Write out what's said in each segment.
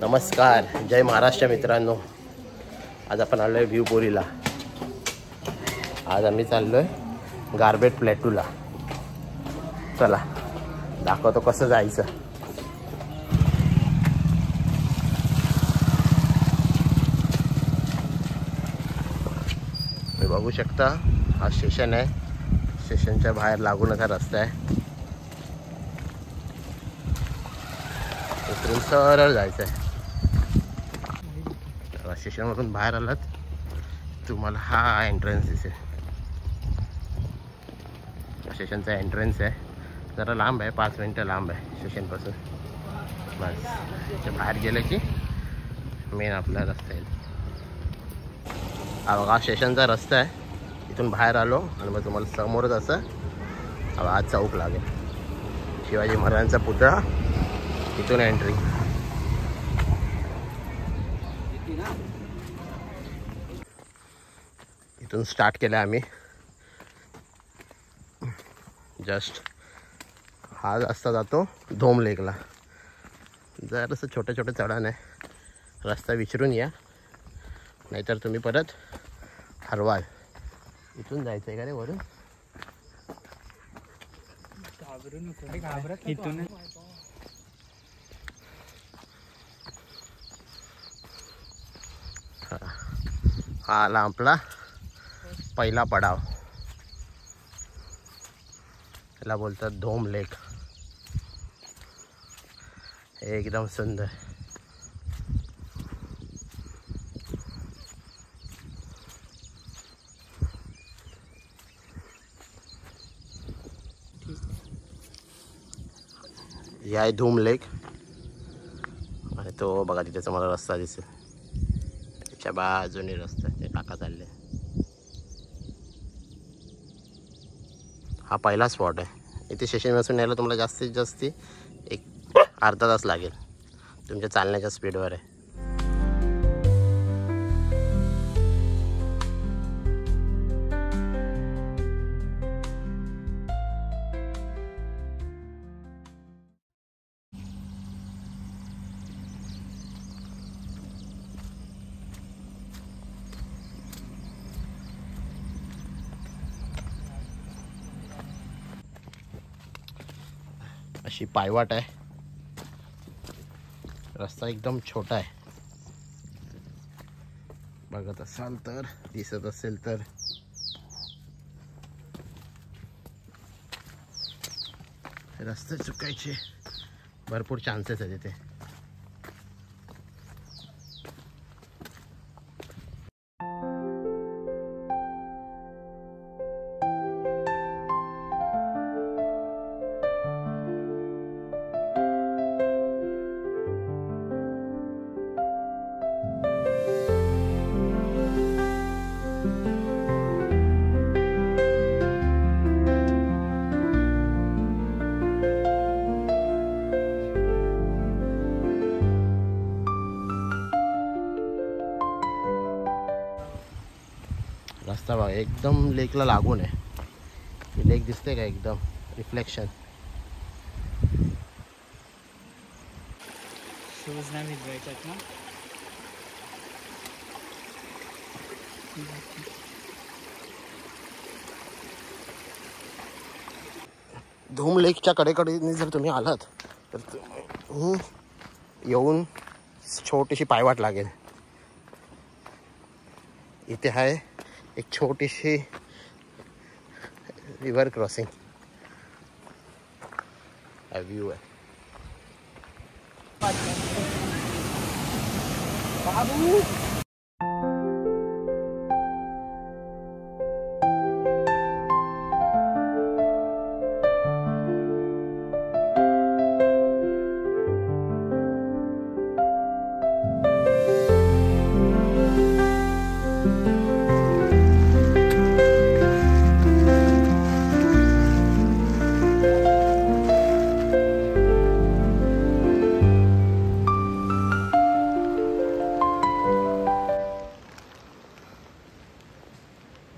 नमस्कार, जय महाराष्ट्र मित्रांनो. आज आपण आलो आहे व्ह्यूपुरीला. आज आम्ही चाललो आहे गारबेट प्लॅटूला. चला दाखवतो कसं जायचं. तुम्ही बघू शकता हा स्टेशन आहे. स्टेशनच्या बाहेर लागूनच हा रस्ता आहे. इकडून सरळ जायचं आहे. स्टेशनमधून बाहेर आलात तुम्हाला हा एंट्रन्स दिसेल. स्टेशनचा एंट्रन्स आहे. जरा लांब आहे, 5 मिनिटं लांब आहे स्टेशनपासून. बस ते बाहेर गेलं की मेन आपला रस्ता येईल. हा बघा स्टेशनचा रस्ता आहे. इथून बाहेर आलो आणि मग तुम्हाला समोरच असं हा चौक लागेल. शिवाजी महाराजांचा पुतळा, इथून एंट्री. इथून स्टार्ट केलं आम्ही. जस्ट हा रस्ता जातो धोम लेकला. जर असं छोटे छोटे चढाण आहे. रस्ता विचारून या, नाहीतर तुम्ही परत हरवाल. इथून जायचं आहे का रे वरून? इथून हा आला आपला पहिला पडाव. त्याला बोलतात धोम लेक. एकदम सुंदर. ही आहे धूम लेक आणि तो बघा तिथे तुम्हाला रस्ता दिसेल. त्याच्या बाजूने रस्ता ते काका चालले. हा पहिला स्पॉट आहे. इथे स्टेशनपासून यायला तुम्हाला जास्तीत जास्त एक अर्धा तास लागेल. तुमच्या चालण्याच्या स्पीडवर आहे. अशी पायवाट आहे. रस्ता एकदम छोटा आहे. बघत असाल तर, दिसत असेल तर. रस्ते चुकायचे भरपूर चान्सेस आहेत इथे. रस्ता बघा एकदम लेकला लागून आहे. लेक दिसते का एकदम रिफ्लेक्शन. शूज नाही भिजवायच्यात ना. धूम लेकच्या कडेकडे जर तुम्ही आलात तर येऊन छोटीशी पायवाट लागेल. इथे आहे एक छोटीशी रिव्हर क्रॉसिंग. हा व्ह्यू आहे. बाबू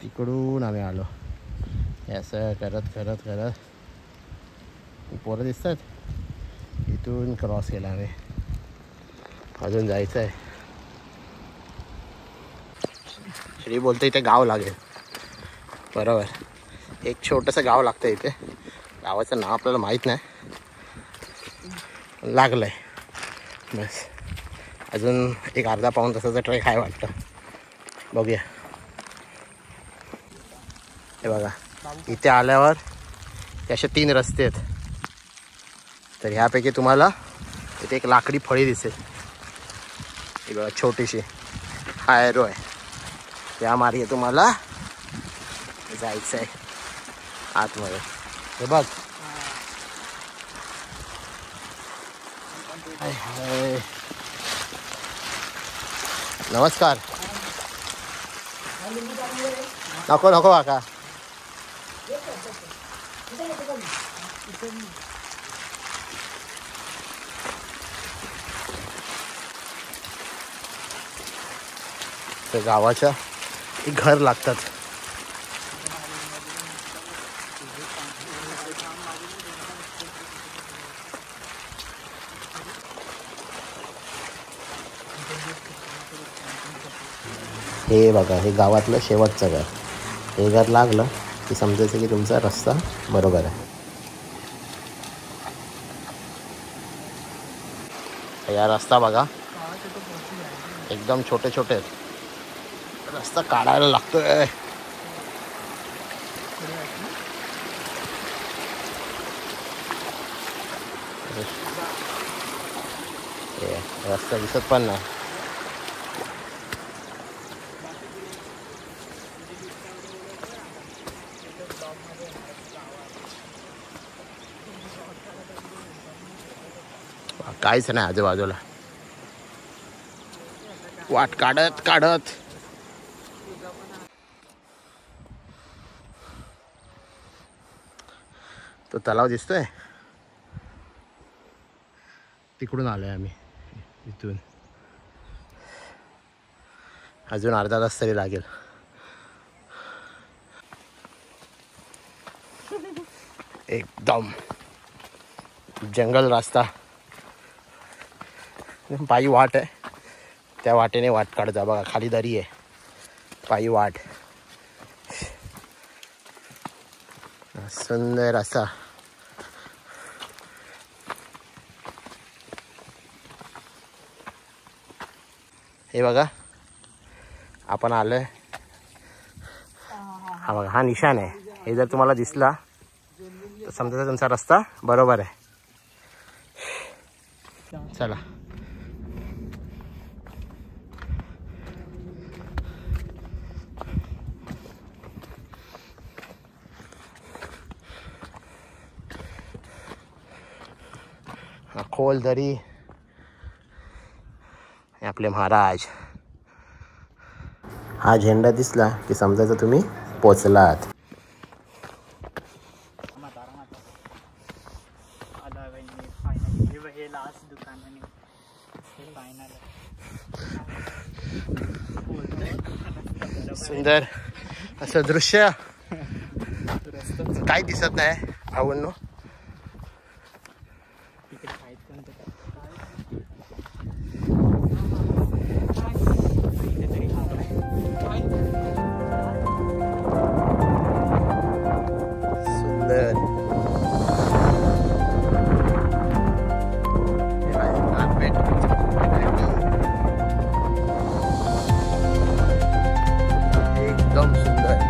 तिकडून आम्ही आलो. असं करत करत करत पोरं दिसतात. इथून क्रॉस केला आम्ही. अजून जायचं आहे. श्री बोलतो इथे गाव लागेल. बरोबर, एक छोटंसं गाव लागतं इथे. गावाचं नाव आपल्याला माहीत नाही, लागलं आहे बस. अजून एक अर्धा पाऊण तासाचा ट्रेक आहे वाटतं. बघूया. हे बघा, इथे आल्यावर असे 3 रस्ते आहेत. तर ह्यापैकी तुम्हाला इथे एक लाकडी फळी दिसेल. ही बघा छोटीशी, हा एरो आहे. त्या मार्गे तुम्हाला जायचं आहे आतमध्ये. हे बघ, नमस्कार. नको नको काका. ते गावाच्या घर लागतात. हे बघा, हे गावातलं शेवटचं घर. हे घर लागलं की समजायचं की तुमचा रस्ता बरोबर आहे. या रस्ता बघा, एकदम छोटे छोटे आहेत. रस्ता काढायला लागतोय. रस्ता दिसत पण नाही. काहीच नाही आजूबाजूला. वाट काढत काढत तो तलाव दिसतोय. तिकडून आलोय आम्ही. इथून अजून अर्धा तास तरी लागेल. एकदम जंगल रस्ता, पायी वाट आहे. त्या वाटेने वाट काढता. बघा खाली दरी आहे, पायी वाट. सुंदर असा हे बघा, आपण आलोय. हा बघा, हा निशाण आहे. हे जर तुम्हाला दिसला तर समजा तुमचा रस्ता बरोबर आहे. चला. खोल दरी. आपले महाराज. हा झेंडा दिसला की समजायचं तुम्ही पोचलात. सुंदर असं दृश्य. काही दिसत नाही भाऊंनो. एकदम सुंदर.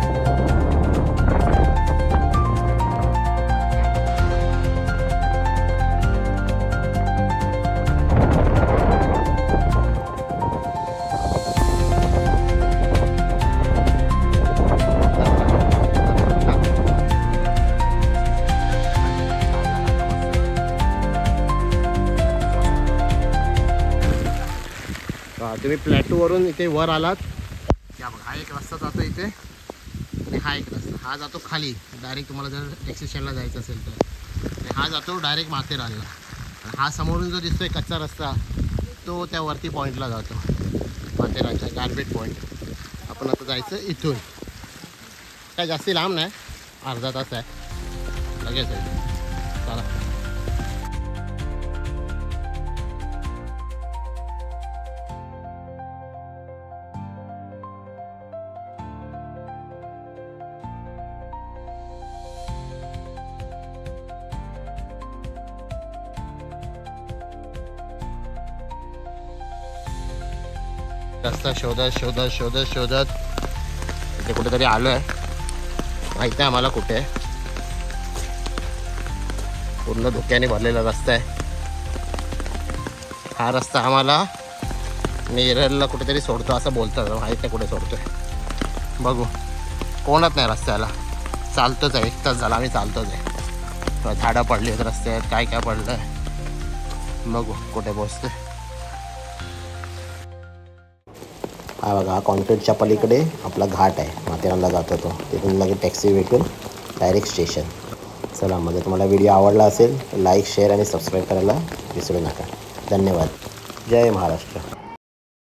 तुम्ही प्लॅटूवरून इथे वर आलात. या बघा, हा एक रस्ता जातो इथे आणि हा एक रस्ता. हा जातो खाली डायरेक्ट, तुम्हाला जर एक्सिस्टनला जायचं असेल तर. आणि हा जातो डायरेक्ट माथेरानला. आणि हा समोरून जो दिसतोय कच्चा रस्ता, तो त्या वरती पॉईंटला जातो, माथेरानच्या गारबेट पॉईंट. आपण आता जायचं इथून. काय जास्ती लांब नाही, अर्धा तास आहे, लगेच आहे. चला. रस्ता शोधत शोधत शोधत शोधत इथे कुठेतरी आलो आहे. माहिती आहे आम्हाला कुठे आहे. पूर्ण धुक्याने भरलेला रस्ता आहे. हा रस्ता आम्हाला नेरळला कुठेतरी सोडतो असं बोलतात. माहीत नाही कुठे सोडतोय. बघू. कोणच नाही रस्त्याला. चालतोच आहे. 1 तास झाला आम्ही चालतोच आहे. झाडं पडली आहेत रस्त्यात. काय काय पडलं आहे बघू कुठे पोचते. हा बघा, हा कॉन्क्रीटच्या पलीकडे आपला घाट आहे. माथेरानला जातो तो. तिथून लगेच टॅक्सी भेटून डायरेक्ट स्टेशन. चला, म्हणजे तुम्हाला व्हिडिओ आवडला असेल तर लाईक शेअर आणि सबस्क्राईब करायला विसरू नका. धन्यवाद. जय महाराष्ट्र.